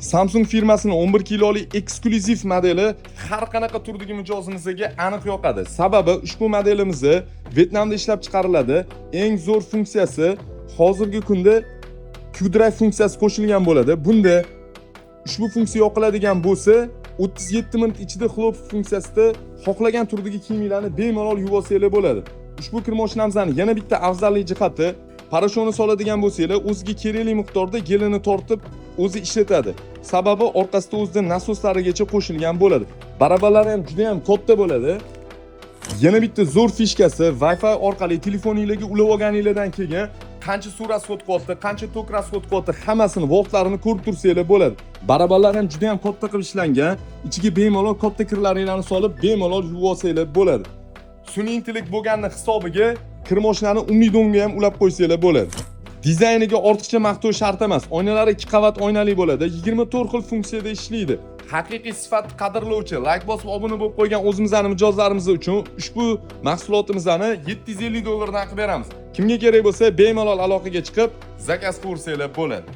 Samsung firmasining 11 kilolik eksklyuziv modeli har qanaqa turdagi mijozimizga aniq yoqadi. Sababi ushbu modelimiz Vyetnamda ishlab chiqariladi. Eng zo'r funksiyasi hozirgi kunda Q-Drive funksiyasi qo'shilgan bo'ladi. Bunda ushbu funksiya yoqiladigan bo'lsa, 37 minut ichida Xlop funksiyasida xohlagan turdagi kiyimlarni bemalol yuvasanglar bo'ladi. Ushbu kir mashinamizning yana bitta afzallik jihati, parashoni soladigan bo'lsanglar, o'ziga kerakli miqdorda gelini tortib o'zi ishlatadi. Sababi orqasida o'zida nasoslarigacha qo'shilgan bo'ladi. Barabalari ham juda ham katta bo'ladi. Yana bitta zo'r fishkasi, Wi-Fi orqali telefoningizga ulab olganingizdan keyin qancha suv rasxod qilyapti, qancha tok rasxod qilyapti, hammasini voltlarini ko'rib tursanglar bo'ladi. Baraballar ham juda ham katta qilib ishlangan. Ichiga bemalol katta kirlaringizni solib, bemalol yuvib olsanglar bo'ladi. Sun'iy intellekt bo'lganini hisobiga kir mashinani umidonga ham ulab qo'ysanglar bo'ladi. Dizayniga ortiqcha maqtov shart emas. Oynalari 2 qavat oynali bo'ladi. 24 xil funksiyada ishlaydi. Haqiqiy sifatni qadrlovchi, like bosib obuna bo'lib qo'ygan o'zimizning mijozlarimiz uchun ushbu mahsulotimizni $750 dan qilib beramiz. Kimga kerak bo'lsa, bemalol aloqaga chiqib, zakaz qilib bo'ladi.